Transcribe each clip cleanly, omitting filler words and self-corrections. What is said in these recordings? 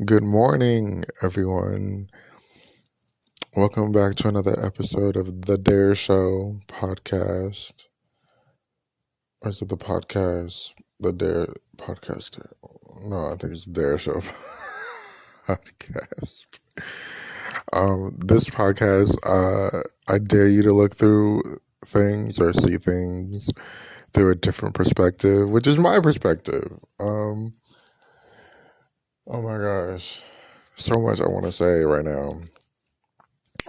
Good morning, everyone. Welcome back to another episode of the Dare Show podcast. Or is it the podcast? The Dare podcast? No, I think it's Dare Show podcast. This podcast, I dare you to look through things or see things through a different perspective, which is my perspective. Oh my gosh. So much I want to say right now.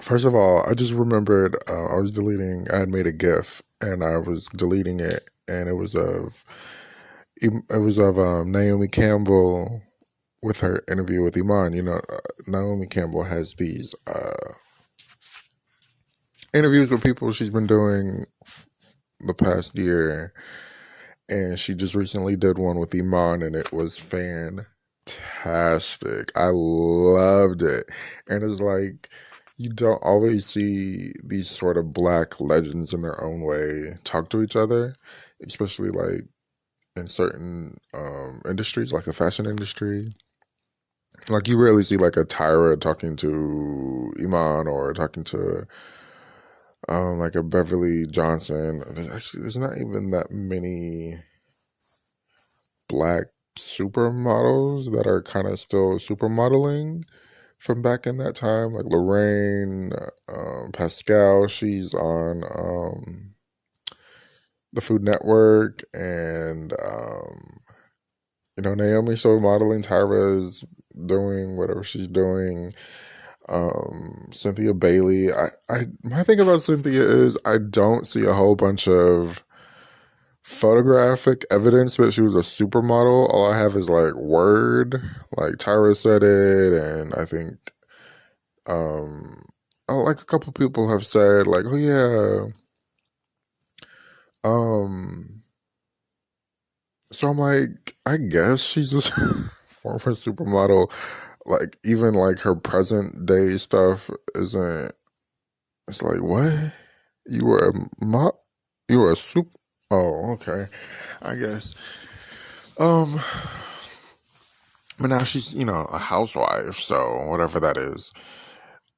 First of all, I just remembered I had made a GIF and I was deleting it, and it was of Naomi Campbell with her interview with Iman. Naomi Campbell has these interviews with people she's been doing the past year, and she just recently did one with Iman, and it was fantastic. I loved it, and it's like, you don't always see these sort of black legends in their own way talk to each other, especially like in certain industries, like the fashion industry. Like, you rarely see like a Tyra talking to Iman or talking to like a Beverly Johnson. There's not even that many black supermodels that are kind of still supermodeling from back in that time, like Lorraine, Pascal. She's on the Food Network, and Naomi's still modeling. Tyra's doing whatever she's doing. Cynthia Bailey. My thing about Cynthia is I don't see a whole bunch of photographic evidence that she was a supermodel. All I have is like word, like Tyra said it, and I think like a couple people have said like, oh yeah. So I'm like, I guess she's a former supermodel. Like, even like her present day stuff isn't. It's like, what? You were a You were a soup. Oh, okay. I guess. Um, but now she's a housewife, so whatever that is.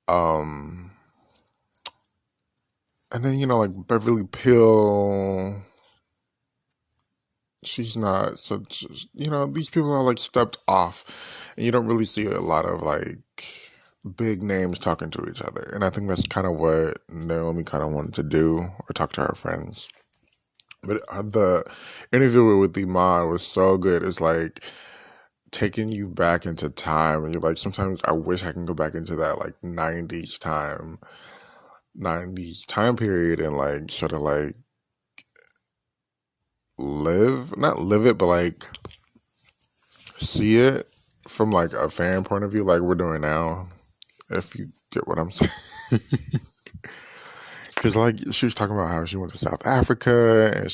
Um, and then like Beverly Pill. She's not such. These people are like stepped off, and you don't really see a lot of like big names talking to each other. And I think that's kind of what Naomi kind of wanted to do, or talk to her friends. But the interview with Iman was so good. It's like taking you back into time, and you're like, sometimes I wish I can go back into that like '90s time period, and like sort of like not live it, but like see it from like a fan point of view, like we're doing now, if you get what I'm saying. Because like she was talking about how she went to South Africa, and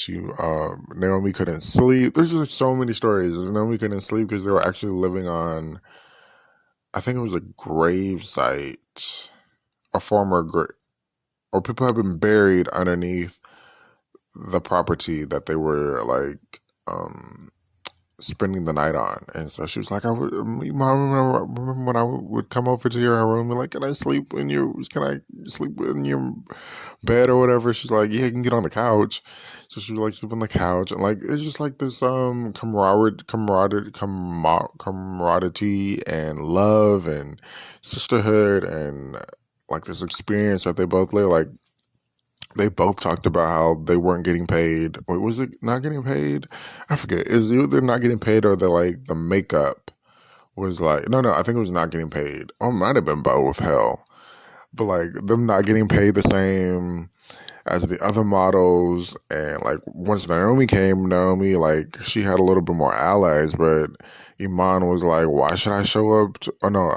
Naomi couldn't sleep. There's just so many stories. Naomi couldn't sleep because they were actually living on, I think it was a grave site, a former grave, or people have been buried underneath the property that they were like spending the night on. And so she was like, remember when I would come over to your room and like, can I sleep in your bed or whatever? She's like, yeah, you can get on the couch. So she would like sleep on the couch, and like it's just like this camaraderie and love and sisterhood, and like this experience that they both live. Like, they both talked about how they weren't getting paid. Wait, was it not getting paid? I forget. Is either not getting paid, or the makeup was like, no, I think it was not getting paid. Oh, it might have been both. Hell, but like them not getting paid the same as the other models. And like once Naomi came, like she had a little bit more allies, but Iman was like, why should I show up to, oh no,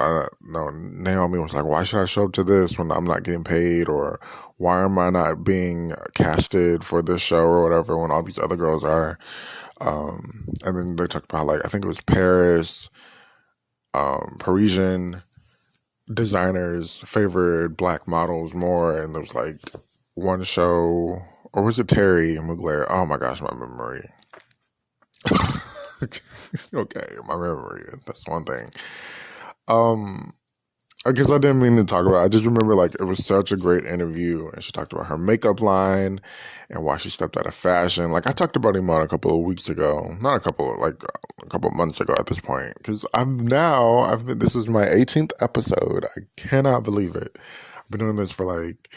Naomi was like, why should I show up to this when I'm not getting paid? Or why am I not being casted for this show or whatever when all these other girls are? And then they talked about, like, I think it was Parisian designers favored black models more, and there was like one show, or was it Terry Mugler? Oh my gosh, my memory. Okay, my memory. That's one thing. Um, I guess I didn't mean to talk about it. I just remember like it was such a great interview, and she talked about her makeup line and why she stepped out of fashion. Like I talked about Iman a couple of weeks ago, not a couple, like a couple of months ago at this point, because I've been. This is my 18th episode. I cannot believe it. I've been doing this for like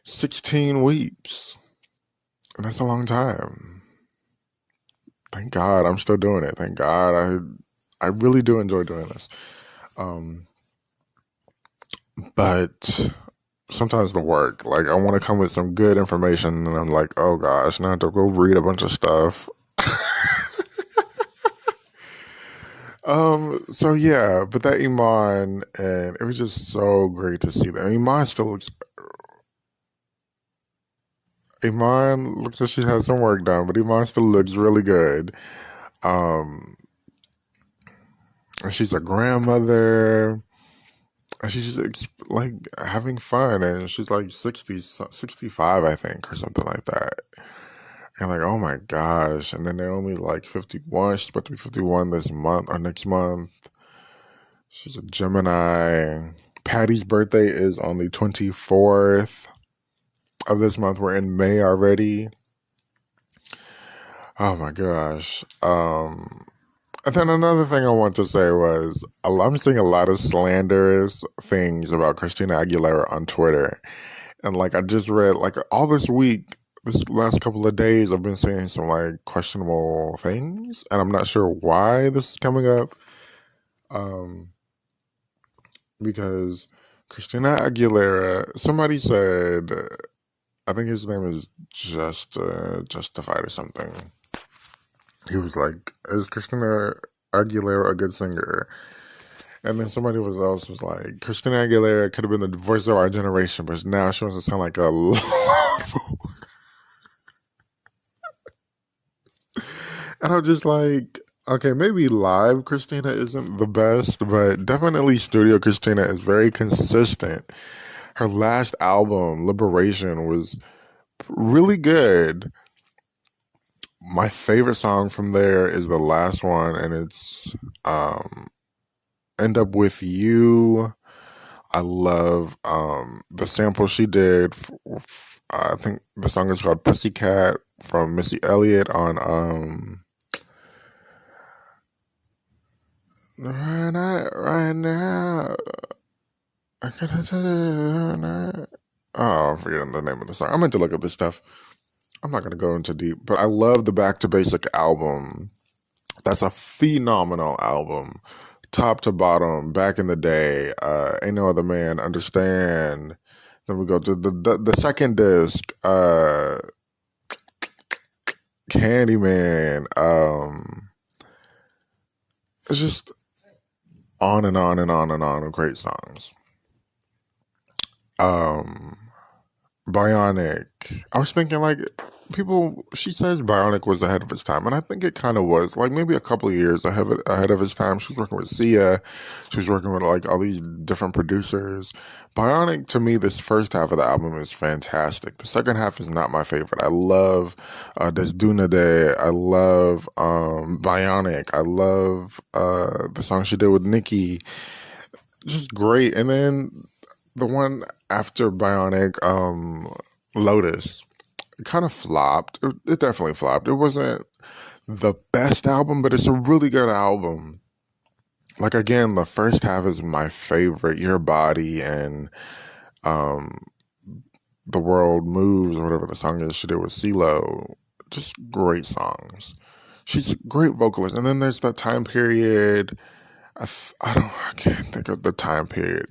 16 weeks, and that's a long time. Thank God I'm still doing it. Thank God I really do enjoy doing this. Um, but sometimes the work, like I want to come with some good information, and I'm like, oh gosh, now I have to go read a bunch of stuff. So yeah, but that Iman, and it was just so great to see that. Iman looks like she has some work done, but Iman still looks really good. Um, and she's a grandmother, and she's just like having fun, and she's like 60, 65, I think, or something like that. And like, oh my gosh. And then Naomi like 51. She's about to be 51 this month or next month. She's a Gemini. Patty's birthday is on the 24th of this month. We're in May already. Oh my gosh. And then another thing I want to say was I'm seeing a lot of slanderous things about Christina Aguilera on Twitter. And like I just read like all this week, this last couple of days, I've been seeing some like questionable things, and I'm not sure why this is coming up. Um, because Christina Aguilera, somebody said, I think his name is Justified or something. He was like, "Is Christina Aguilera a good singer?" And then somebody else was like, "Christina Aguilera could have been the voice of our generation, but now she wants to sound like a." And I'm just like, okay, maybe live Christina isn't the best, but definitely studio Christina is very consistent. Her last album, Liberation, was really good. My favorite song from there is the last one, and it's End Up With You. I love the sample she did. I think the song is called Pussycat from Missy Elliott on right now. I gotta tell you right now. Oh, I'm forgetting the name of the song. I meant to look up this stuff. I'm not gonna go into deep, but I love the Back to Basic album. That's a phenomenal album, top to bottom. Back in the day, Ain't No Other Man, Understand. Then we go to the second disc, Candyman. It's just on and on and on and on with great songs. Um, Bionic. I was thinking like she says Bionic was ahead of its time, and I think it kind of was. Like maybe a couple of years ahead of its time. She was working with Sia. She was working with like all these different producers. Bionic, to me, this first half of the album is fantastic. The second half is not my favorite. I love Des Duna Day. I love Bionic. I love the song she did with Nicki. Just great. And then the one after Bionic, Lotus, it kind of flopped. It definitely flopped. It wasn't the best album, but it's a really good album. Like again, the first half is my favorite. Your Body and um, The World Moves, or whatever the song is she did with CeeLo. Just great songs. She's a great vocalist. And then there's that time period. I can't think of the time period.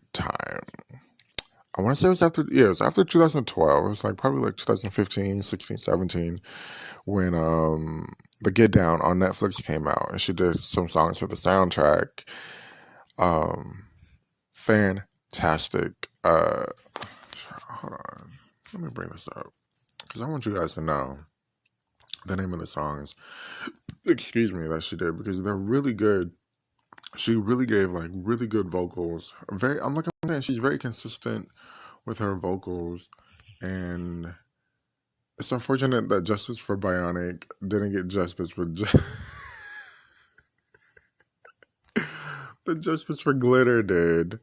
I want to say it was after 2012. It was like probably like 2015, 16, 17 when The Get Down on Netflix came out, and she did some songs for the soundtrack. Um, Fantastic. Hold on. Let me bring this up because I want you guys to know the name of the songs. Excuse me, that she did because they're really good. She really gave like really good vocals. I'm like I'm saying, she's very consistent with her vocals, and it's unfortunate that Justice for Bionic didn't get justice with The Justice for Glitter did.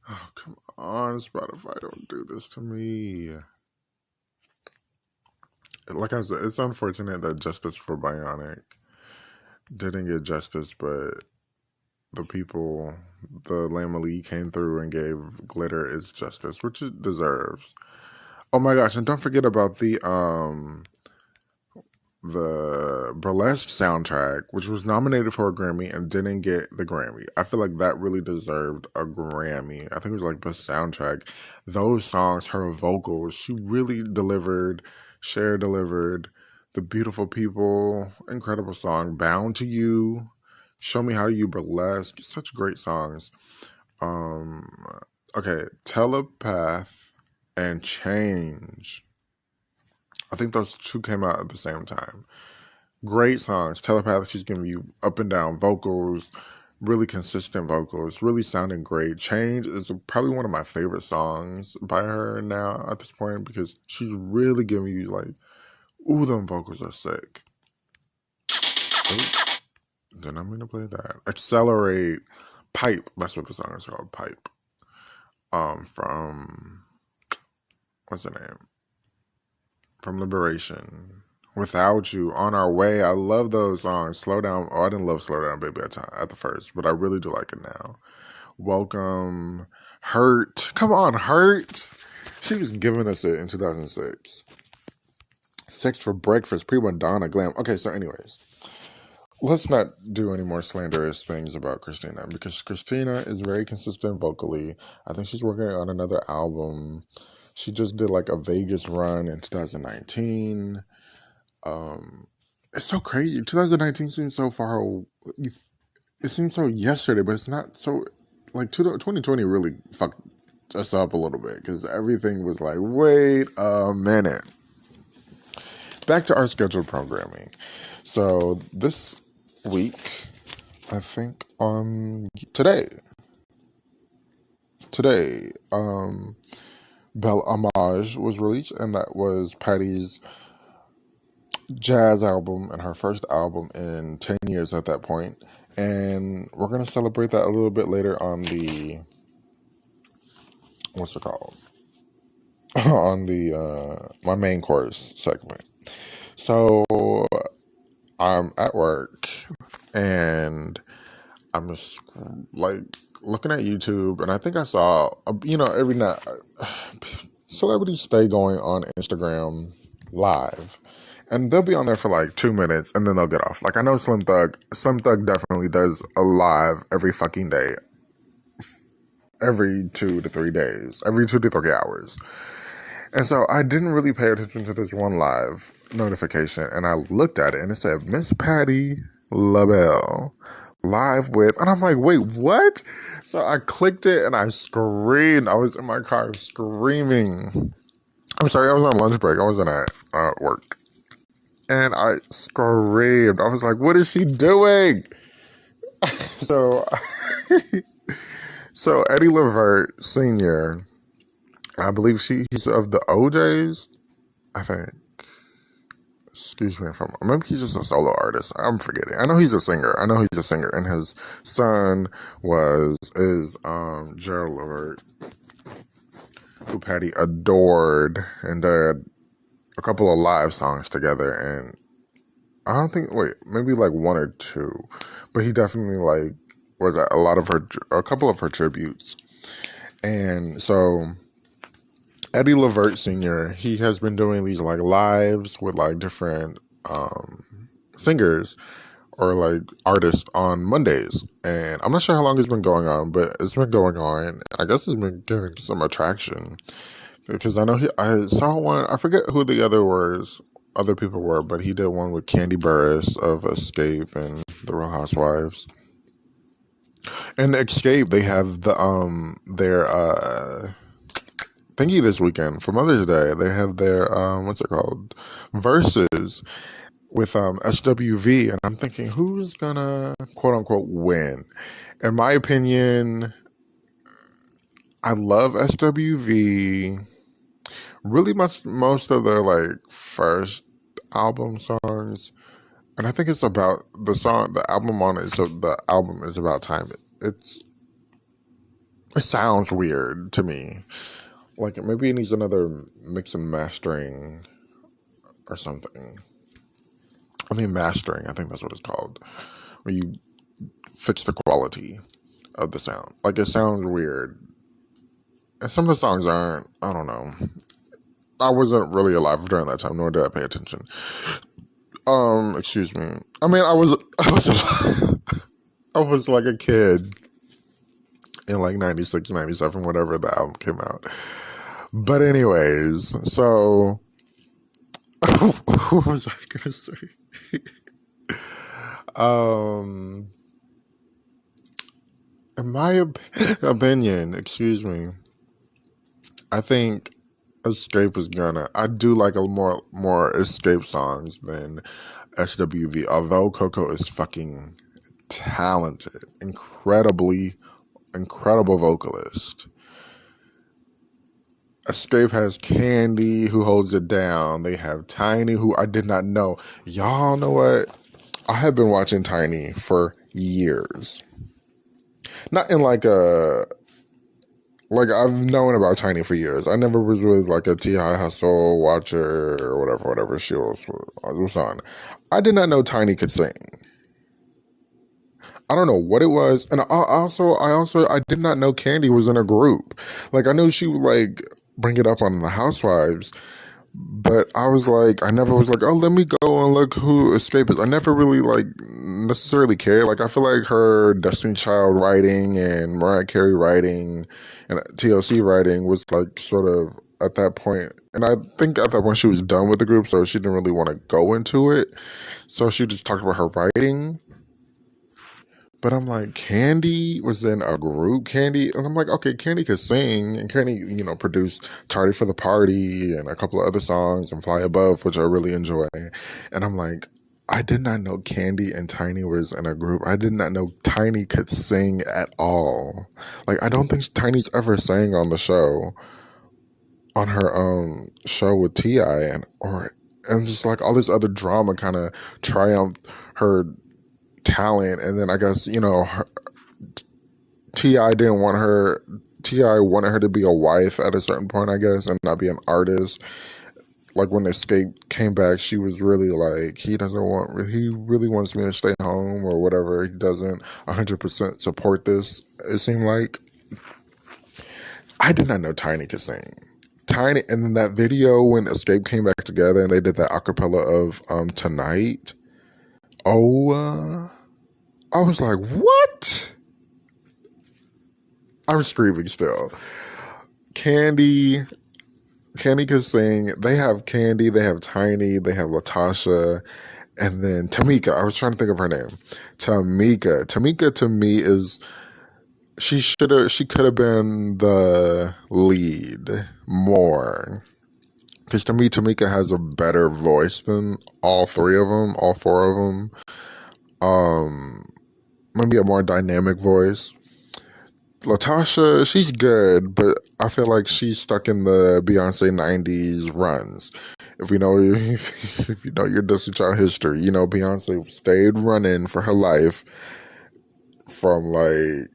Oh, come on, Spotify, don't do this to me. Like I said, it's unfortunate that Justice for Bionic didn't get justice, but the people, the Lamely came through and gave Glitter its justice, which it deserves. Oh my gosh, and don't forget about the Burlesque soundtrack, which was nominated for a Grammy and didn't get the Grammy. I feel like that really deserved a Grammy. I think it was like best soundtrack. Those songs, her vocals, she really delivered. Cher delivered. The Beautiful People, incredible song. Bound to You, Show Me How You Burlesque, such great songs. Okay, Telepath and Change. I think those two came out at the same time. Great songs. Telepath, she's giving you up and down vocals, really consistent vocals, really sounding great. Change is probably one of my favorite songs by her now at this point because she's really giving you like, ooh, them vocals are sick. Ooh, did not mean to play that. Accelerate. Pipe. That's what the song is called. Pipe. From what's the name? From Liberation. Without You, On Our Way. I love those songs. Slow Down. Oh, I didn't love Slow Down Baby at the first, but I really do like it now. Welcome. Hurt. Come on, Hurt. She was giving us it in 2006. Sex for Breakfast, Prima Donna, Glam. Okay, so anyways, let's not do any more slanderous things about Xtina because Xtina is very consistent vocally. I think she's working on another album. She just did like a Vegas run in 2019. It's so crazy. 2019 seems so far. It seems so yesterday, but it's not so. Like 2020 really fucked us up a little bit because everything was like, wait a minute. Back to our scheduled programming. So this week, I think on today, Bel Hommage was released, and that was Patti's jazz album and her first album in 10 years at that point. And we're going to celebrate that a little bit later on the, what's it called? On the, my main course segment. So I'm at work and I'm just like looking at YouTube, and I think I saw, every night, celebrities stay going on Instagram live, and they'll be on there for like 2 minutes, and then they'll get off. Like I know Slim Thug definitely does a live every fucking day, every 2 to 3 days, every 2 to 3 hours. And so I didn't really pay attention to this one live notification, and I looked at it, and it said Miss Patti LaBelle live with, and I'm like, wait, what? So I clicked it and I screamed. I was in my car screaming. I'm sorry, I was on lunch break. I wasn't at work. And I screamed. I was like, what is she doing? So Eddie Lavert Sr., I believe he's of the OJs, I think. Excuse me if maybe he's just a solo artist. I'm forgetting. I know he's a singer. And his son is Gerald Lavert, who Patti adored, and did a couple of live songs together. And I don't think, maybe like 1 or 2, but he definitely like was at a couple of her tributes. And so Eddie Lavert Sr., he has been doing these like lives with like different singers or like artists on Mondays. And I'm not sure how long it's been going on, but it's been going on. I guess it's been getting some attraction because I know I saw one, I forget who the other people were, but he did one with Candy Burris of Escape and The Real Housewives. And Escape, they have their thingy this weekend for Mother's Day. They have their what's it called, verses with SWV, and I'm thinking, who's gonna quote unquote win? In my opinion, I love SWV. Really, most of their like first album songs. And I think it's about the song, the album on it. So the album is about time. It sounds weird to me. Like maybe it needs another mix and mastering or something. I mean, mastering. I think that's what it's called. When you fix the quality of the sound. Like it sounds weird. And some of the songs aren't. I don't know. I wasn't really alive during that time, nor did I pay attention. Excuse me. I mean, I was like a kid in like 96, 97, whatever the album came out. But anyways, so what was I gonna say? In my opinion, excuse me, I think Escape is gonna. I do like a more Escape songs than SWV. Although Coco is fucking talented, incredible vocalist. Escape has Candy, who holds it down. They have Tiny, who I did not know. Y'all know what? I have been watching Tiny for years. Not in like a... Like, I've known about Tiny for years. I never was really like a T.I. Hustle watcher or whatever she was on. I did not know Tiny could sing. I don't know what it was. And I did not know Candy was in a group. Like, I knew she would like bring it up on the Housewives, but I was like, I never was like, oh, let me go and look who Escape is. I never really like necessarily cared. Like, I feel like her Destiny Child writing and Mariah Carey writing and TLC writing was like sort of at that point. And I think at that point she was done with the group, so she didn't really want to go into it. So she just talked about her writing. But I'm like, Candy was in a group, Candy. And I'm like, okay, Candy could sing. And Candy, produced Tardy for the Party and a couple of other songs and Fly Above, which I really enjoy. And I'm like, I did not know Candy and Tiny was in a group. I did not know Tiny could sing at all. Like, I don't think Tiny's ever sang on the show, on her show with T.I. and just like all this other drama kind of triumphed her talent. And then I guess T.I. didn't want her. T.I. wanted her to be a wife at a certain point, I guess, and not be an artist. Like when Escape came back, she was really like, he really wants me to stay home or whatever. He doesn't 100% support this, it seemed like. I did not know Tiny could sing. Tiny, and then that video when Escape came back together and they did that acapella of Tonight. Oh, I was like, what? I'm screaming still. Candy could sing. They have Candy, they have Tiny, they have Latasha, and then Tamika. I was trying to think of her name. Tamika. Tamika to me is she could have been the lead more. Because to me, Tamika has a better voice than all four of them. Maybe a more dynamic voice. Latasha, she's good, but I feel like she's stuck in the Beyonce 90s runs. If you know your Destiny Child history, Beyonce stayed running for her life from like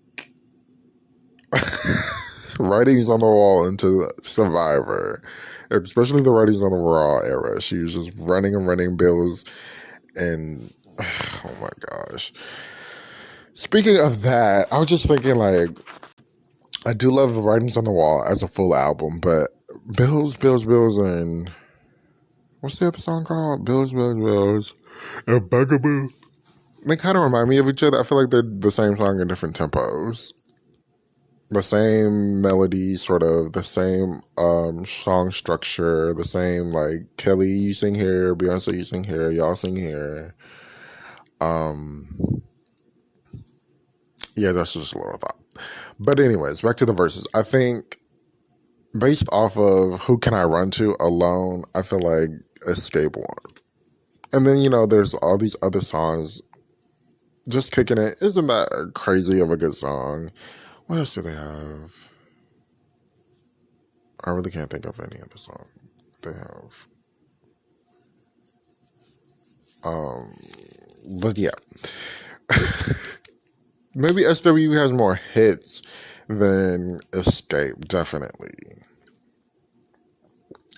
Writings on the Wall into Survivor, especially the Writings on the Wall era. She was just running and running bills, and oh my gosh. Speaking of that, I was just thinking like, I do love the Writings on the Wall as a full album, but Bills, and what's the other song called? Bills, and Bugaboo. They kind of remind me of each other. I feel like they're the same song in different tempos. The same melody, sort of, the same song structure, the same like Kelly, you sing here, Beyonce, you sing here, y'all sing here. Yeah, that's just a little thought. But anyways, back to the verses. I think based off of Who Can I Run To alone, I feel like Escape won. And then, there's all these other songs. Just Kicking It isn't that crazy of a good song. What else do they have? I really can't think of any other song they have. But yeah, maybe SW has more hits than Escape, definitely.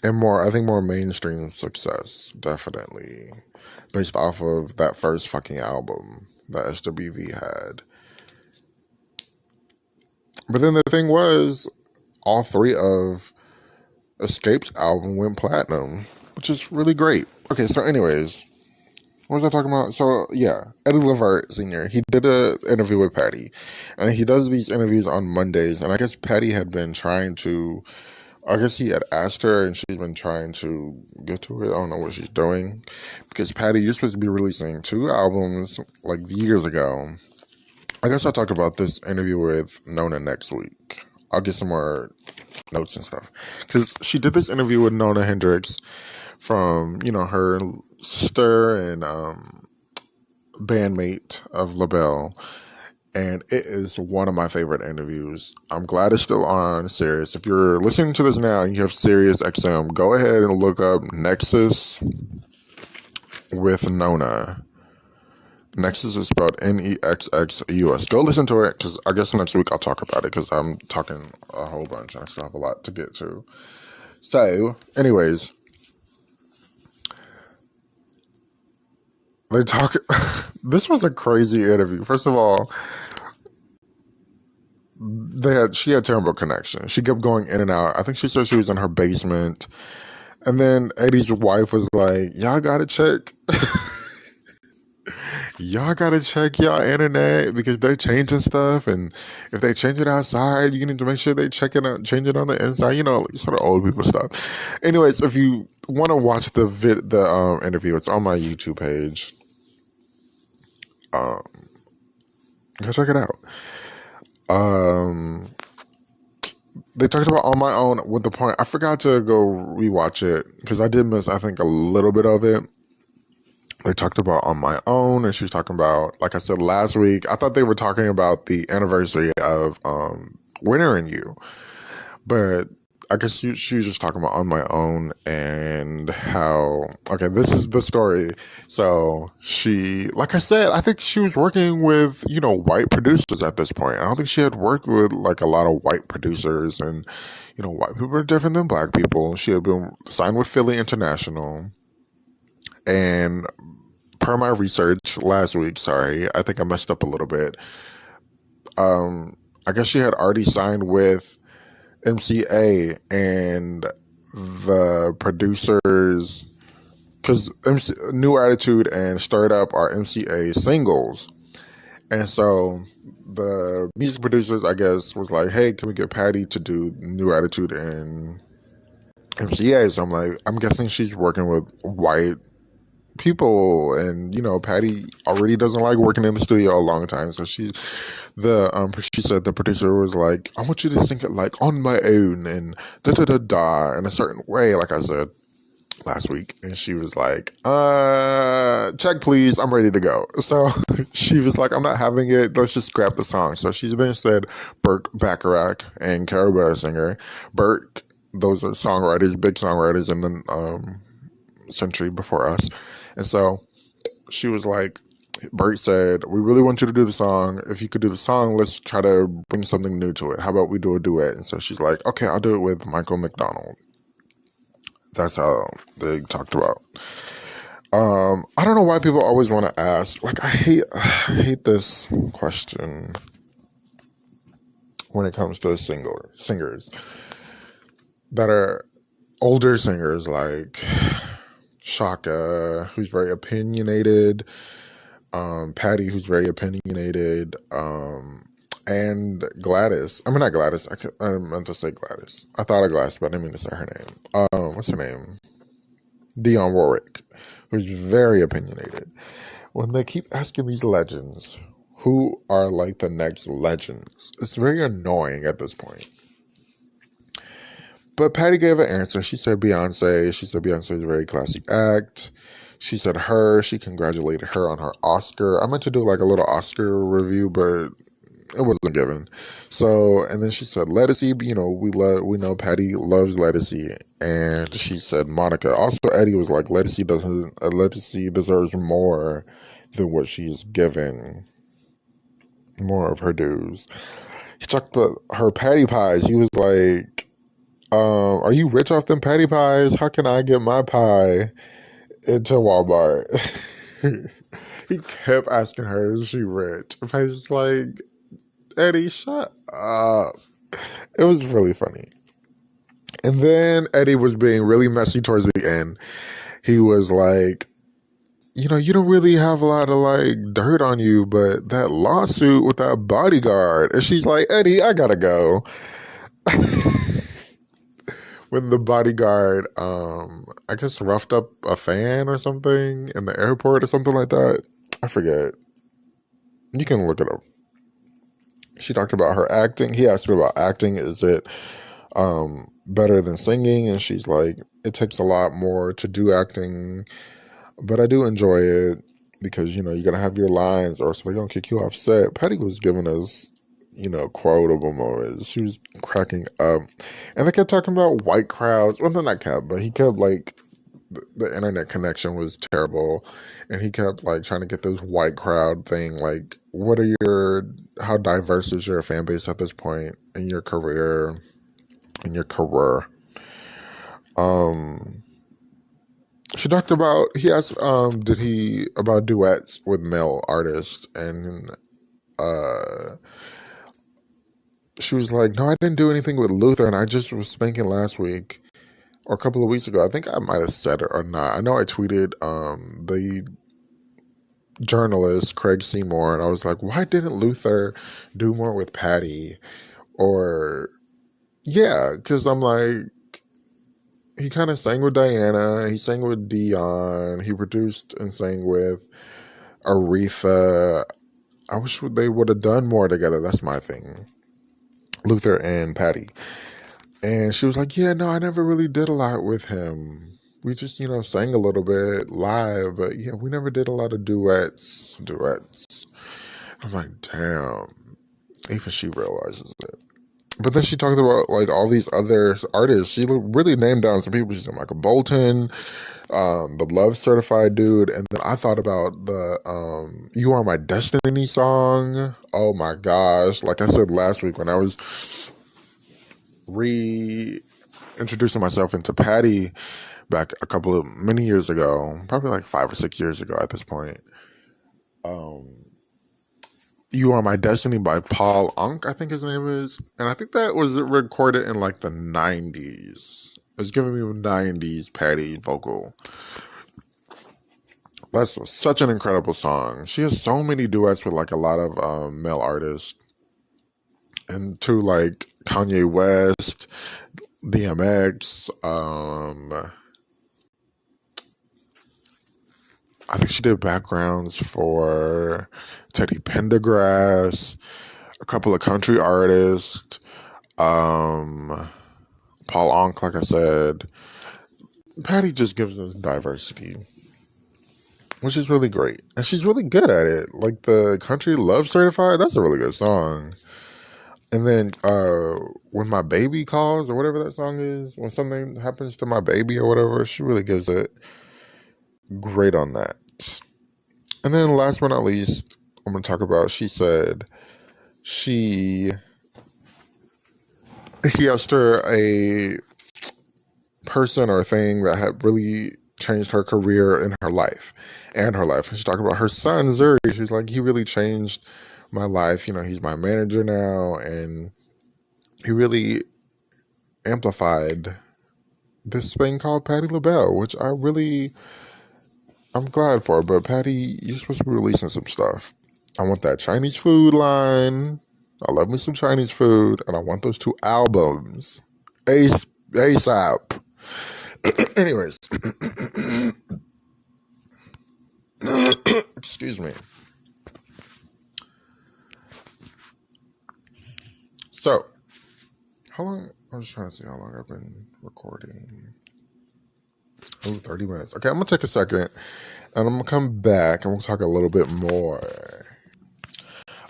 And more, I think more mainstream success, definitely. Based off of that first fucking album that SWV had. But then the thing was, all three of Escape's album went platinum, which is really great. Okay, so anyways, what was I talking about? So yeah, Eddie Lavert Sr. He did an interview with Patti, and he does these interviews on Mondays. And I guess Patti had been trying to. I guess he had asked her, and she's been trying to get to it. I don't know what she's doing, because Patti, you're supposed to be releasing 2 albums like years ago. I guess I'll talk about this interview with Nona next week. I'll get some more notes and stuff, because she did this interview with Nona Hendrix from, her sister and bandmate of LaBelle, and it is one of my favorite interviews. I'm glad it's still on Sirius. If you're listening to this now and you have Sirius XM, go ahead and look up Nexus with Nona. Nexus is spelled Nexxus. Go listen to it, because I guess next week I'll talk about it, because I'm talking a whole bunch and I still have a lot to get to. So, anyways, they talk. This was a crazy interview. First of all, she had terrible connection. She kept going in and out. I think she said she was in her basement, and then Eddie's wife was like, "Y'all gotta check." Y'all gotta check y'all internet, because they're changing stuff, and if they change it outside, you need to make sure they change it on the inside. Sort of old people stuff. Anyways, if you want to watch the interview, it's on my YouTube page. Go check it out. They talked about On My Own with the point. I forgot to go rewatch it, because I did miss, I think, a little bit of it. They talked about On My Own, and she was talking about, like I said last week, I thought they were talking about the anniversary of Winter in You. But I guess she was just talking about On My Own and how, okay, this is the story. So she, like I said, I think she was working with, white producers at this point. I don't think she had worked with like a lot of white producers, and, white people are different than black people. She had been signed with Philly International. And per my research last week, sorry, I think I messed up a little bit. I guess she had already signed with MCA, and the producers, because New Attitude and Stirred Up are MCA singles. And so the music producers, I guess, was like, hey, can we get Patti to do New Attitude and MCA? So I'm like, I'm guessing she's working with white people, and Patti already doesn't like working in the studio a long time, so she said the producer was like, I want you to sing it like On My Own and da da da da in a certain way, like I said last week. And she was like, check please, I'm ready to go. So she was like, I'm not having it, let's just scrap the song. So she then said Burt Bacharach and Carol Bell Singer. Burt, those are songwriters, big songwriters in the century before us. And so she was like, Bert said, we really want you to do the song. If you could do the song, let's try to bring something new to it. How about we do a duet? And so she's like, okay, I'll do it with Michael McDonald. That's how they talked about. I don't know why people always want to ask. Like, I hate this question when it comes to singers that are older singers, like Shaka, who's very opinionated, Patti, who's very opinionated, and Gladys. I mean, not Gladys. I meant to say Gladys. I thought of Gladys, but I didn't mean to say her name. What's her name? Dionne Warwick, who's very opinionated. When they keep asking these legends, who are like the next legends, it's very annoying at this point. But Patti gave an answer. She said Beyonce. She said Beyonce is a very classic act. She said she congratulated her on her Oscar. I meant to do like a little Oscar review, but it wasn't given. So, and then she said, Lettucey, we know Patti loves Lettucey. And she said, Monica. Also, Eddie was like, Lettucey deserves more than what she's given, more of her dues. He talked about her patty pies. He was like, are you rich off them patty pies? How can I get my pie into Walmart? He kept asking her, is she rich? And Patty's just like, Eddie, shut up. It was really funny. And then Eddie was being really messy towards the end. He was like, you don't really have a lot of like dirt on you, but that lawsuit with that bodyguard. And she's like, Eddie, I gotta go. When the bodyguard, I guess roughed up a fan or something in the airport or something like that. I forget. You can look it up. She talked about her acting. He asked her about acting. Is it better than singing? And she's like, it takes a lot more to do acting, but I do enjoy it because, you gotta have your lines or so they don't kick you off set. Patti was giving us, quotable moments. She was cracking up. And they kept talking about white crowds. Well, not kept, but he kept like, the internet connection was terrible. And he kept like trying to get this white crowd thing. Like, how diverse is your fan base at this point in your career? She talked about, he asked, about duets with male artists, and she was like, no, I didn't do anything with Luther, and I just was thinking last week, or a couple of weeks ago, I think I might have said it or not. I know I tweeted the journalist, Craig Seymour, and I was like, why didn't Luther do more with Patti? Or, yeah, because I'm like, he kind of sang with Diana, he sang with Dion, he produced and sang with Aretha. I wish they would have done more together. That's my thing. Luther and Patti. And she was like, yeah, no, I never really did a lot with him. We just, sang a little bit live, but yeah, we never did a lot of duets. I'm like, damn. Even she realizes it. But then she talked about like all these other artists. She really named down some people. She's like Michael Bolton, the Love Certified dude, and then I thought about the "You Are My Destiny" song. Oh my gosh! Like I said last week when I was reintroducing myself into Patti back many years ago, probably like 5 or 6 years ago at this point. You Are My Destiny by Paul Anka, I think his name is. And I think that was recorded in like the 90s. It's giving me a 90s Patti vocal. That's such an incredible song. She has so many duets with like a lot of male artists. And to like Kanye West, DMX, I think she did backgrounds for Teddy Pendergrass, a couple of country artists, Paul Anka, like I said. Patti just gives us diversity, which is really great. And she's really good at it. Like the Country Love Certified, that's a really good song. And then When My Baby Calls, or whatever that song is, when something happens to my baby or whatever, she really gives it great on that. And then last but not least, I'm going to talk about, she said he asked her a person or thing that had really changed her career in her life. And she talked about her son, Zuri. She's like, he really changed my life. He's my manager now, and he really amplified this thing called Patti LaBelle, which I'm glad for. But Patti, you're supposed to be releasing some stuff. I want that Chinese food line. I love me some Chinese food, and I want those 2 albums ASAP. Anyways, excuse me. So, how long? I was trying to see how long I've been recording. 30 minutes. Okay, I'm going to take a second, and I'm going to come back, and we'll talk a little bit more.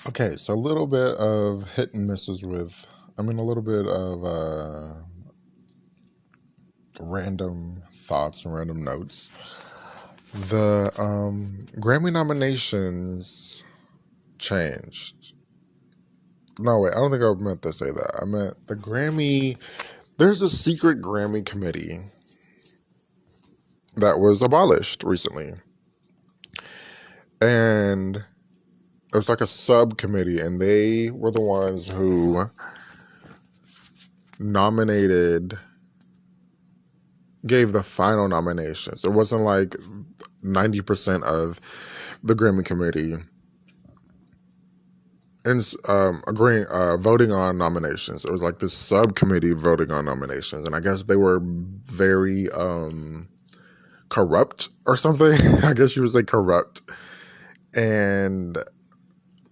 Okay, Okay, so a little bit of hit and misses with, I mean, a little bit of random thoughts and random notes. The Grammy nominations changed. No, wait, I don't think I meant to say that. I meant the Grammy, there's a secret Grammy committee that was abolished recently. And it was like a subcommittee, and they were the ones who gave the final nominations. It wasn't like 90% of the Grammy committee and voting on nominations. It was like this subcommittee voting on nominations, and I guess they were very corrupt or something. I guess you would say corrupt, and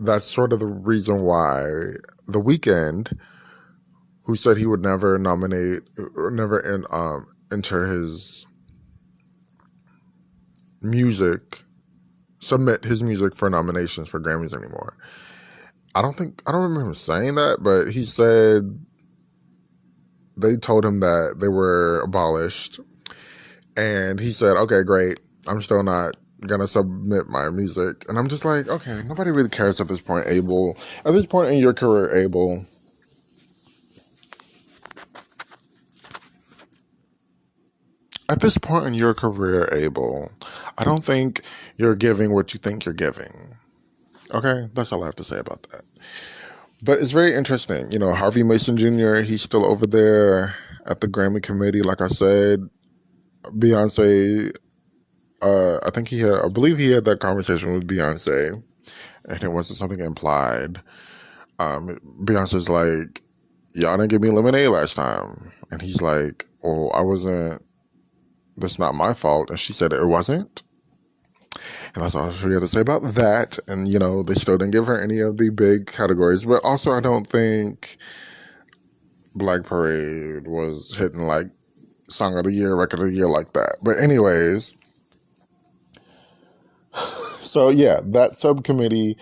that's sort of the reason why The Weeknd, who said he would never nominate or never enter his music, submit his music for nominations for Grammys anymore. I don't remember him saying that, but he said they told him that they were abolished, and he said, okay, great, I'm still not gonna submit my music. And I'm just like, okay, nobody really cares at this point, Abel. At this point in your career, Abel, I don't think you're giving what you think you're giving. Okay, that's all I have to say about that. But it's very interesting. You know, Harvey Mason Jr., he's still over there at the Grammy committee. Like I said, Beyonce, I believe he had that conversation with Beyonce, and it wasn't something implied. Beyonce's like, y'all didn't give me lemonade last time. And he's like, that's not my fault. And she said it wasn't. And that's all she had to say about that. And, you know, they still didn't give her any of the big categories. But also, I don't think Black Parade was hitting like Song of the Year, Record of the Year like that. But anyways, so yeah, that subcommittee,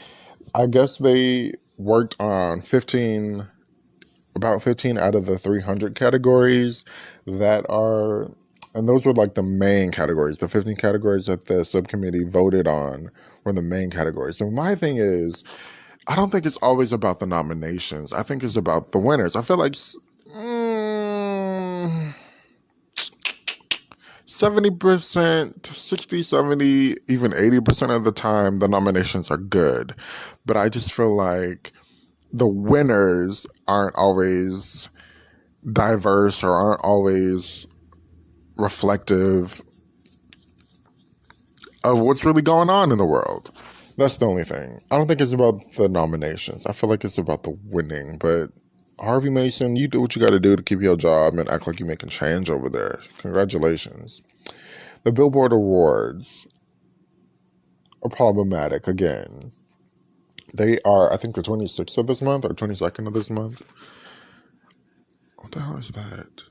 I guess they worked on about 15 out of the 300 categories and those were like the main categories. The 15 categories that the subcommittee voted on were the main categories. So my thing is, I don't think it's always about the nominations. I think it's about the winners. I feel like 70%, 60, 70, even 80% of the time, the nominations are good. But I just feel like the winners aren't always diverse or aren't always reflective of what's really going on in the world. That's the only thing. I don't think it's about the nominations. I feel like it's about the winning. But Harvey Mason, you do what you got to do to keep your job and act like you're making change over there. Congratulations. The Billboard Awards are problematic again. They are, I think, the 26th of this month or 22nd of this month. What the hell is that?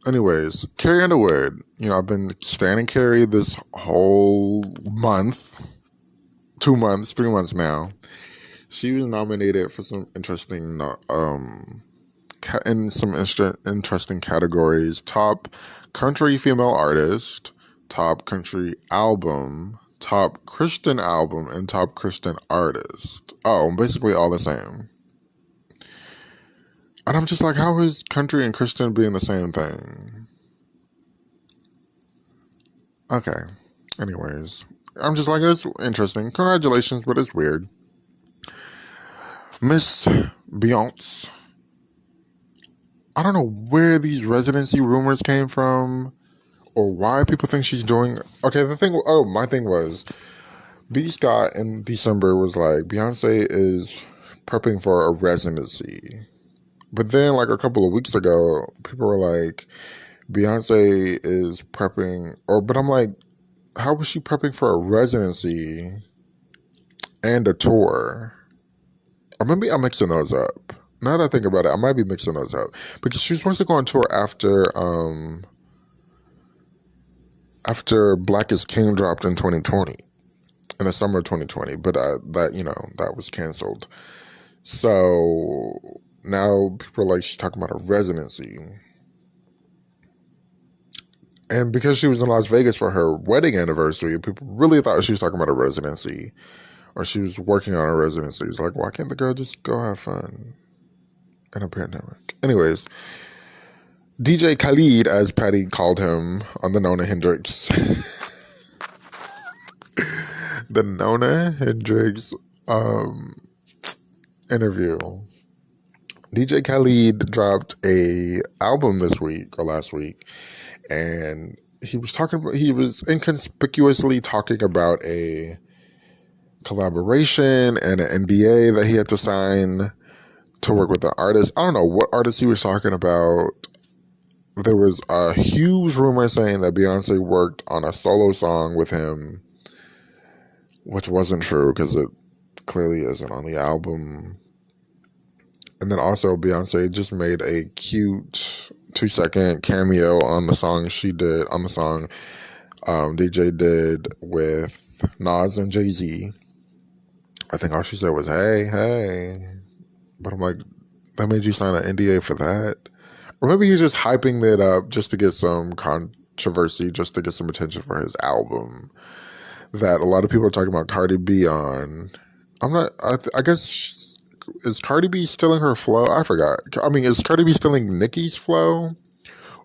Anyways, Carrie Underwood, you know, I've been standing Carrie this whole month, 2 months, 3 months now. She was nominated for some interesting, interesting categories: top country female artist, top country album, top Christian album, and top Christian artist. Oh, basically all the same. And I'm just like, how is country and Christian being the same thing? Okay. Anyways, I'm just like, it's interesting. Congratulations, but it's weird. Miss Beyonce. I don't know where these residency rumors came from or why people think she's doing. Okay, my thing was, B. Scott in December was like, Beyonce is prepping for a residency. But then, like a couple of weeks ago, people were like, Beyonce is prepping, but I'm like, how was she prepping for a residency and a tour? Or maybe I'm mixing those up. Now that I think about it, I might be mixing those up. Because she was supposed to go on tour after Black is King dropped in 2020, in the summer of 2020. But that was canceled. So now people are like, she's talking about a residency. And because she was in Las Vegas for her wedding anniversary, people really thought she was talking about a residency or she was working on a residency. It's like, why can't the girl just go have fun in a pandemic? Anyways, DJ Khalid, as Patti called him on the Nona Hendrix, the Nona Hendrix interview. DJ Khalid dropped a album this week or last week, and he was inconspicuously talking about a collaboration and an NDA that he had to sign to work with an artist. I don't know what artist he was talking about. There was a huge rumor saying that Beyonce worked on a solo song with him, which wasn't true because it clearly isn't on the album. And then also Beyonce just made a cute 2-second cameo on the song DJ did with Nas and Jay-Z. I think all she said was, hey. But I'm like, that made you sign an NDA for that? Or maybe he's just hyping it up just to get some controversy, just to get some attention for his album that a lot of people are talking about Cardi B on. I guess, is Cardi B stealing her flow? I forgot. I mean, is Cardi B stealing Nicki's flow?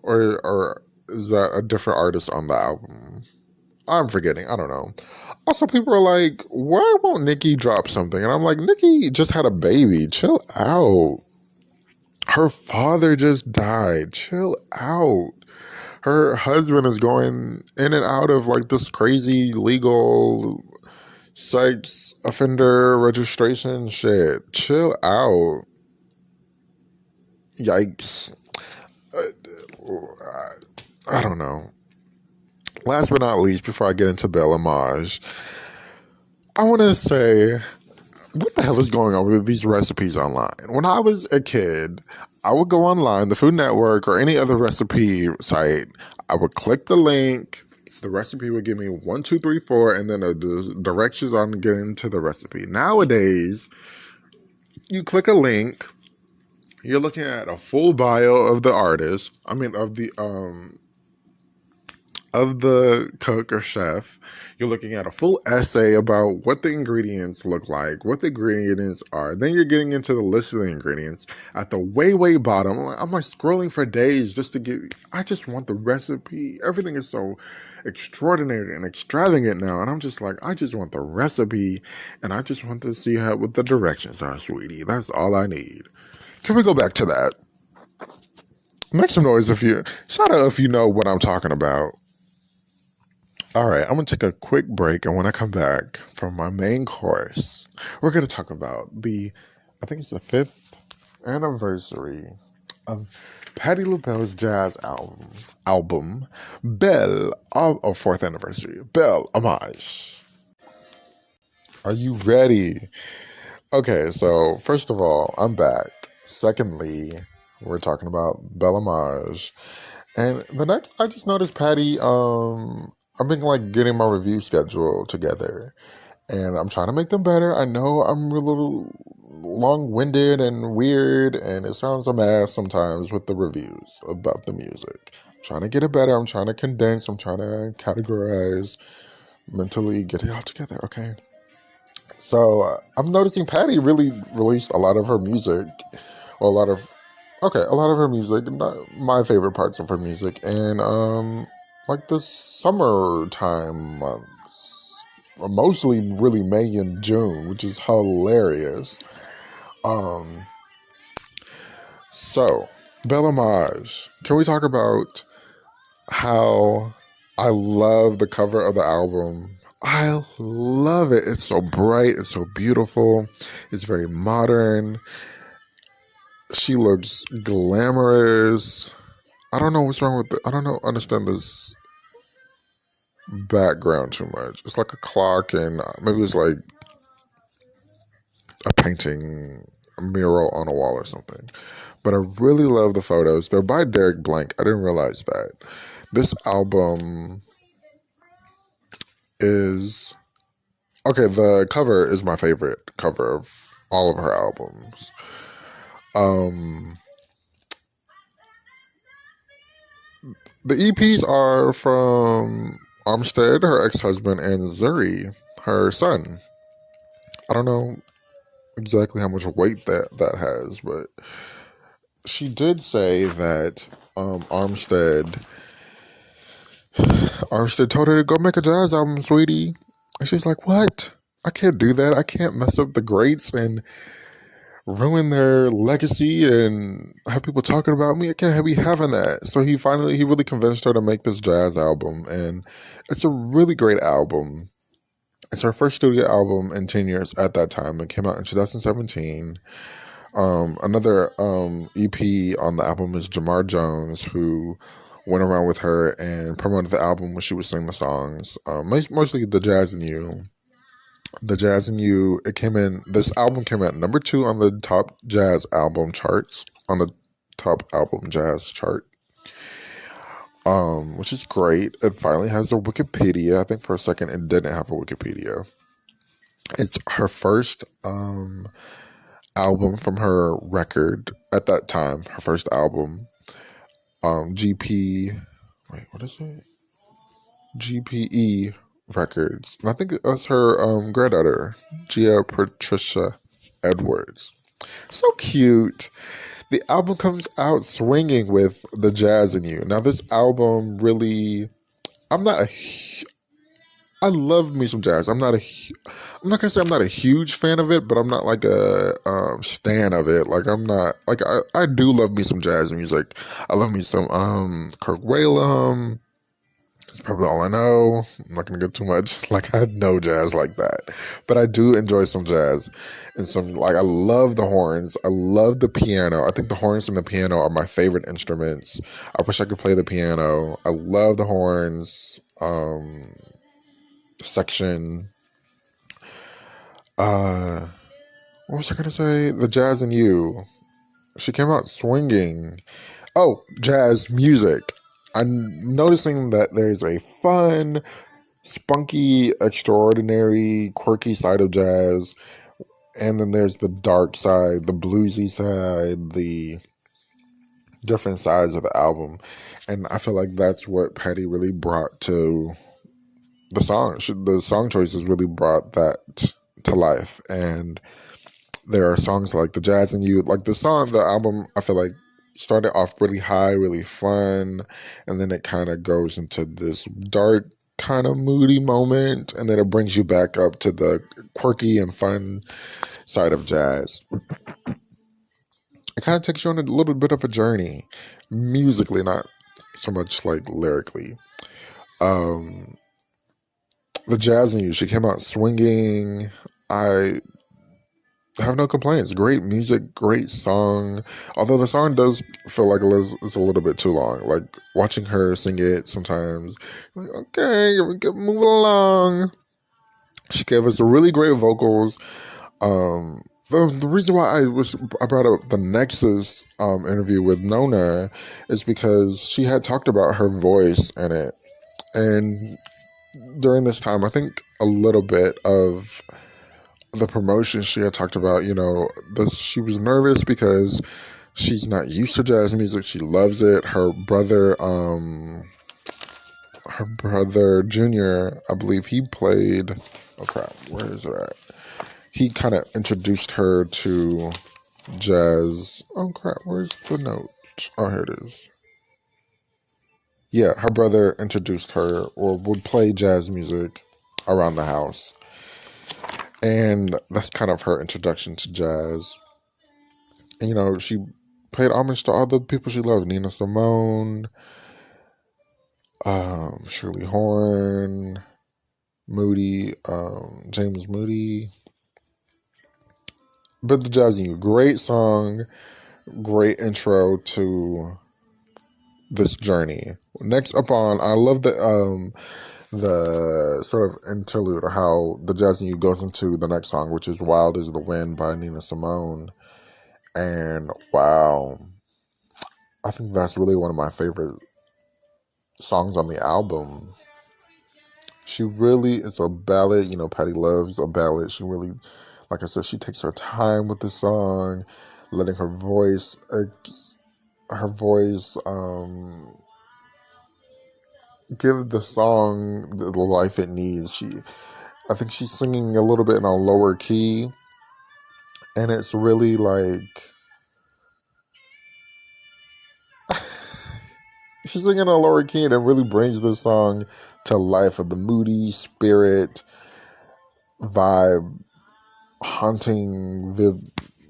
Or is that a different artist on the album? I'm forgetting. I don't know. Also, people are like, why won't Nicki drop something? And I'm like, Nicki just had a baby. Chill out. Her father just died. Chill out. Her husband is going in and out of like this crazy legal sex offender registration shit. Chill out. Yikes. I don't know. Last but not least, before I get into Bel Hommage, I want to say, what the hell is going on with these recipes online? When I was a kid, I would go online, the Food Network or any other recipe site. I would click the link. The recipe would give me 1, 2, 3, 4, and then the directions on getting to the recipe. Nowadays, you click a link. You're looking at a full bio of the artist. I mean, of the cook or chef. You're looking at a full essay about what the ingredients look like, what the ingredients are. Then you're getting into the list of the ingredients at the way bottom. I'm like scrolling for days just to I just want the recipe. Everything is so extraordinary and extravagant now. And I'm just like, I just want the recipe and I just want to see what the directions are, sweetie. That's all I need. Can we go back to that? Make some noise shout out if you know what I'm talking about. All right, I'm going to take a quick break, and when I come back from my main course, we're going to talk about I think it's the 5th anniversary of Patti LaBelle's jazz album Bel, or 4th anniversary, Bel Hommage. Are you ready? Okay, so first of all, I'm back. Secondly, we're talking about Bel Hommage. And the next, I just noticed Patti, I've been like getting my review schedule together and I'm trying to make them better. I know I'm a little long-winded and weird and it sounds a mess sometimes with the reviews about the music. I'm trying to get it better. I'm trying to condense. I'm trying to categorize, mentally get it all together. Okay. So I'm noticing Patti really released a lot of her music, or a lot of her music, not my favorite parts of her music, and like the summertime months, mostly really May and June, which is hilarious. So Bel Hommage, can we talk about how I love the cover of the album? I love it. It's so bright. It's so beautiful. It's very modern. She looks glamorous. I don't know what's wrong with I don't understand this background too much. It's like a clock and maybe it's like a painting, a mural on a wall or something. But I really love the photos. They're by Derek Blank. I didn't realize that. This album is... Okay, the cover is my favorite cover of all of her albums. The EPs are from Armstead, her ex-husband, and Zuri, her son. I don't know exactly how much weight that has, but she did say that Armstead told her to go make a jazz album, sweetie. And she's like, what? I can't do that. I can't mess up the greats and ruin their legacy and have people talking about me. I can't be having that. So he really convinced her to make this jazz album. And it's a really great album. It's her first studio album in 10 years at that time. It came out in 2017. Another EP on the album is Jamar Jones, who went around with her and promoted the album when she would sing the songs. Mostly the Jazz and You. The Jazz and You, this album came out number 2 on the top jazz album charts, on the top album jazz chart. Which is great. It finally has a Wikipedia. I think for a second it didn't have a Wikipedia. It's her first album from her record at that time, her first album. GPE Records. And I think that's her granddaughter, Gia Patricia Edwards. So cute. The album comes out swinging with The Jazz in You. Now, this album really, I love me some jazz. I'm not gonna say I'm not a huge fan of it, but I'm not like a stan of it. Like I'm not like I do love me some jazz music. I love me some Kirk Whalum. That's probably all I know. I'm not gonna get too much. Like I know jazz like that, but I do enjoy some jazz and some I love the horns. I love the piano. I think the horns and the piano are my favorite instruments. I wish I could play the piano. I love the horns. Section. What was I gonna say? The Jazz and You. She came out swinging. Oh, jazz music. I'm noticing that there's a fun, spunky, extraordinary, quirky side of jazz, and then there's the dark side, the bluesy side, the different sides of the album, and I feel like that's what Patti really brought to the song. The song choices really brought that to life, and there are songs like The Jazz and You, like the album, I feel like started off really high, really fun, and then it kind of goes into this dark, kind of moody moment, and then it brings you back up to the quirky and fun side of jazz. It kind of takes you on a little bit of a journey, musically, not so much like lyrically. The Jazz and You, she came out swinging. I have no complaints. Great music, great song. Although the song does feel like it's a little bit too long. Like watching her sing it sometimes, like, okay, we can move along. She gave us really great vocals. The reason why I brought up the Nexus interview with Nona is because she had talked about her voice in it, and during this time, I think a little bit of the promotion, she had talked about, she was nervous because she's not used to jazz music. She loves it. Her brother Junior, I believe he played, oh crap, where is it at? He kind of introduced her to jazz. Oh crap, where's the note? Oh, here it is. Yeah, her brother introduced her or would play jazz music around the house. And that's kind of her introduction to jazz. And, she paid homage to all the people she loved. Nina Simone, Shirley Horn, Moody, James Moody. But The Jazz and You, great song, great intro to this journey. Next up on, I love the sort of interlude, or how The Jazz and You goes into the next song, which is Wild as the Wind by Nina Simone. And wow, I think that's really one of my favorite songs on the album. She really is a ballad. Patti loves a ballad. She really Like I said, she takes her time with the song, letting her voice give the song the life it needs. I think she's singing a little bit in a lower key, and it's really like she's singing in a lower key, and it really brings the song to life of the moody spirit vibe, haunting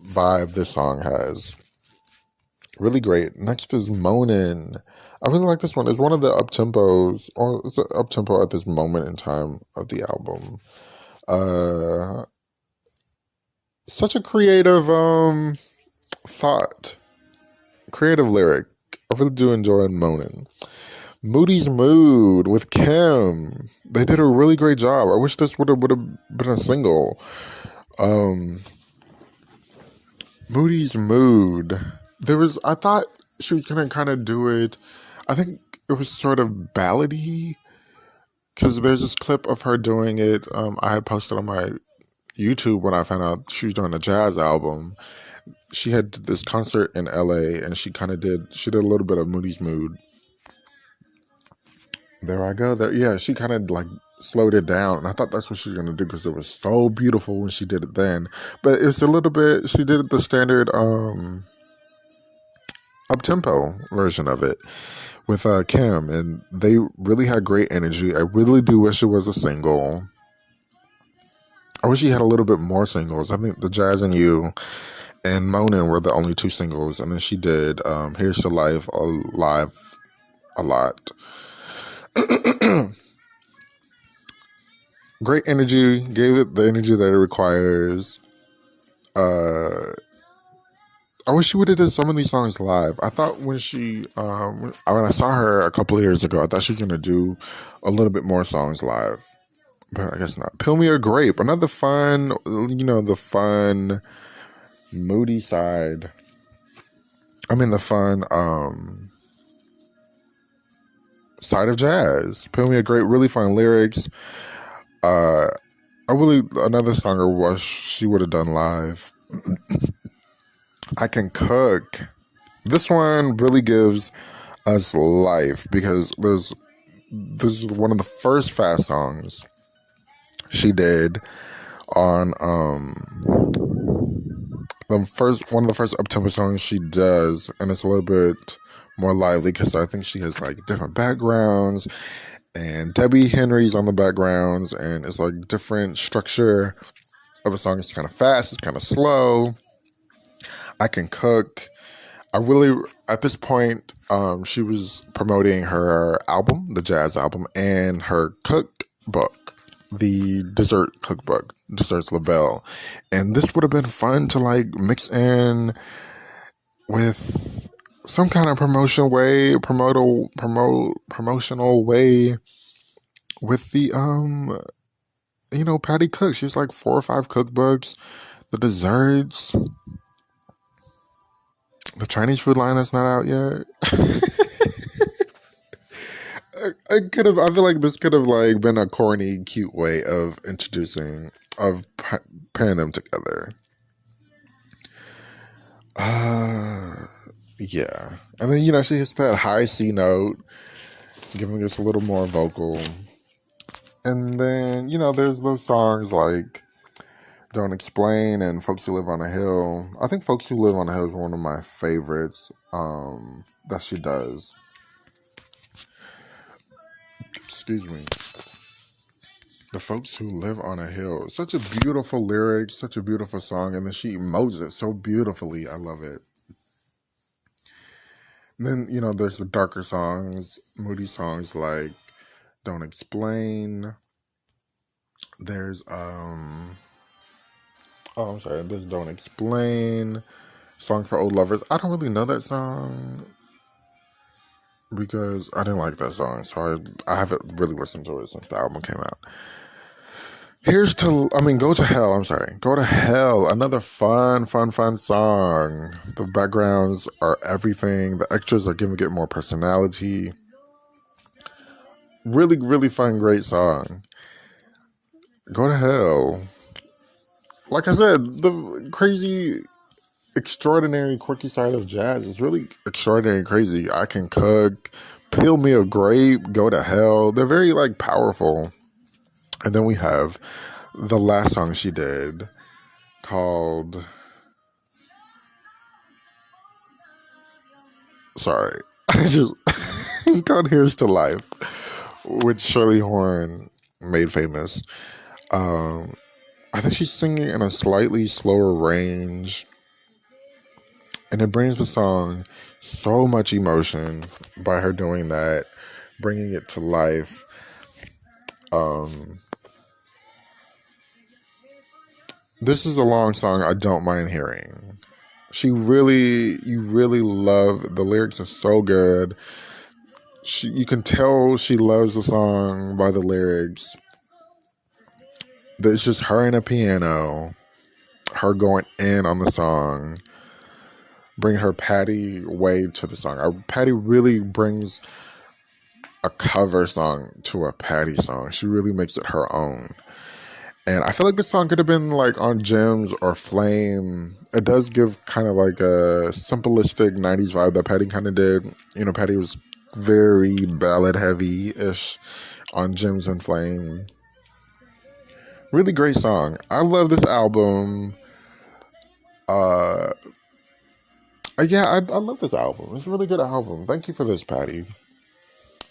vibe this song has. Really great. Next is Moanin'. I really like this one. It's one of the up tempos, or it's an up tempo at this moment in time of the album. Such a creative thought, creative lyric. I really do enjoy Moanin'. Moody's Mood with Kim. They did a really great job. I wish this would have been a single. Moody's Mood. I thought she was gonna kind of do it. I think it was sort of ballady, because there's this clip of her doing it. I had posted on my YouTube when I found out she was doing a jazz album. She had this concert in LA, and she did a little bit of Moody's Mood. There I go. There, yeah, she kind of like slowed it down, and I thought that's what she was gonna do because it was so beautiful when she did it then. But it's a little bit. She did the standard up tempo version of it with Kim, and they really had great energy. I really do wish it was a single. I wish he had a little bit more singles. I think the Jazz and You and Moanin' were the only two singles, and then she did Here's to Life live a lot. Great energy, gave it the energy that it requires. I wish she would have did some of these songs live. I thought when I saw her a couple of years ago, I thought she was gonna do a little bit more songs live, but I guess not. Peel Me a Grape, another fun, the fun, moody side. I mean, the fun side of jazz. Peel Me a Grape, really fun lyrics. Another song I wish she would have done live. I Can Cook. This one really gives us life because this is one of the first fast songs she did on one of the first up-tempo songs she does, and it's a little bit more lively because I think she has like different backgrounds, and Debbie Henry's on the backgrounds, and it's like different structure of the song. It's kind of fast, it's kind of slow. I Can Cook. At this point, she was promoting her album, the jazz album, and her cookbook, the dessert cookbook, Desserts Labelle. And this would have been fun to like mix in with some kind of promotional way with the Patti cooks. She's like 4 or 5 cookbooks, the desserts, the Chinese food line that's not out yet. I feel like this could have like been a corny, cute way of pairing them together. Yeah. And then, she hits that high C note, giving us a little more vocal. And then, there's those songs like Don't Explain and Folks Who Live on a Hill. I think Folks Who Live on a Hill is one of my favorites that she does. Excuse me. The Folks Who Live on a Hill. Such a beautiful lyric, such a beautiful song, and then she emotes it so beautifully. I love it. And then, there's the darker songs, moody songs like Don't Explain. There's there's Don't Explain, Song for Old Lovers. I don't really know that song because I didn't like that song, so I haven't really listened to it since the album came out. Go to Hell. Go to Hell. Another fun song. The backgrounds are everything. The extras are giving it more personality. Really, really fun, great song. Go to Hell. like I said, the crazy, extraordinary, quirky side of jazz is really extraordinary and crazy. I can cook, peel me a grape, go to hell. They're very like powerful. And then we have the last song she did called, sorry, I just called Here's to Life, which Shirley Horn made famous. Um, I think she's singing in a slightly slower range, and it brings the song so much emotion by her doing that, bringing it to life. Um, this is a long song I don't mind hearing. You really love, the lyrics are so good. You can tell she loves the song by the lyrics. It's just her and a piano, her going in on the song, bring her Patti way to the song. Patti really brings a cover song to a Patti song. She really makes it her own. And I feel like this song could have been like on Gems or Flame. It does give kind of like a simplistic 90s vibe that Patti kind of did. You know, Patti was very ballad heavy-ish on Gems and Flame. Really great song. I love this album. Yeah, I love this album. It's a really good album. Thank you for this, Patti.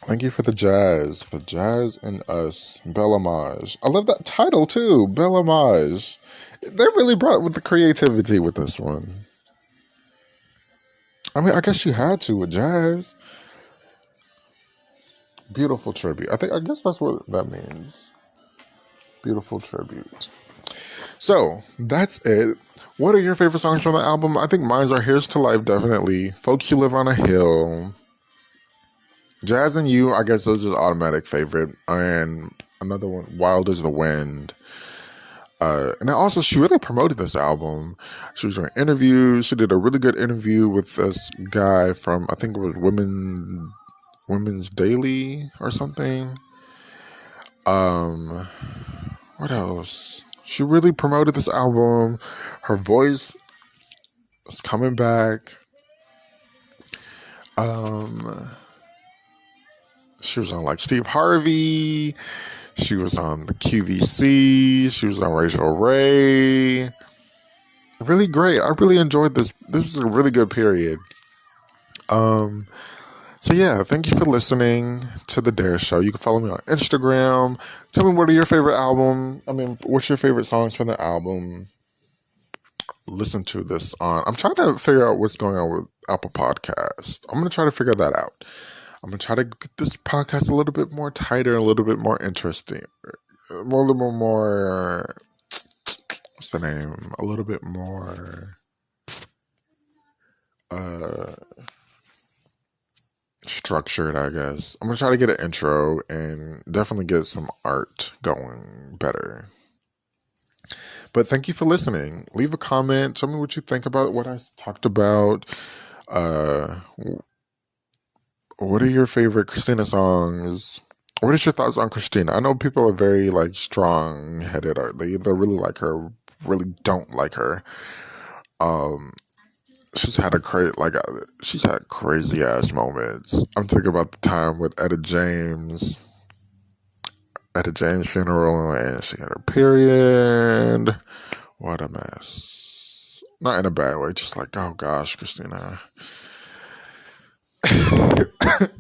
Thank you for the jazz and us, Bel Hommage. I love that title too, Bel Hommage. They really brought with the creativity with this one. I mean, I guess you had to with jazz. Beautiful tribute. I guess that's what that means. Beautiful tribute. So that's it. What are your favorite songs from the album? I think mine are Here's to Life, definitely. Folks You Live on a Hill. Jazz and You, I guess those are automatic favorite. And another one, Wild as the Wind. And also, she really promoted this album. She was doing interviews. She did a really good interview with this guy from, I think it was Women's Daily or something. What else? She really promoted this album. Her voice is coming back. She was on like Steve Harvey. She was on the QVC. She was on Rachel Ray. Really great. I really enjoyed this. This was a really good period. So yeah, thank you for listening to the Dare Show. You can follow me on Instagram. Tell me, what are your favorite what's your favorite songs from the album? Listen to this on. I'm trying to figure out what's going on with Apple Podcast. I'm gonna try to figure that out. I'm gonna try to get this podcast a little bit more tighter, a little bit more interesting, a little bit more. What's the name? A little bit more structured, I guess. I'm gonna try to get an intro and definitely get some art going better. But thank you for listening. Leave a comment. Tell me what you think about what I talked about. What are your favorite Xtina songs? What is your thoughts on Xtina? I know people are very like strong-headed. They either really like her, really don't like her. She's had she's had crazy ass moments. I'm thinking about the time with Etta James at a James funeral, and she had her period. What a mess. Not in a bad way, just like, oh gosh, Xtina.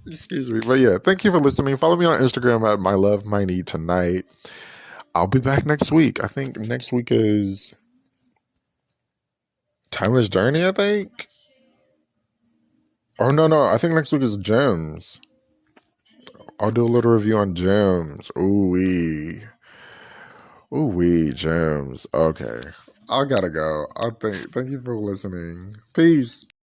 Excuse me. But yeah, thank you for listening. Follow me on Instagram at My Love My Need Tonight. I'll be back next week. I think next week is Timeless Journey, I think. Oh no, I think next week is Gems. I'll do a little review on Gems. Ooh wee, Gems. Okay. I gotta go. Thank you for listening. Peace.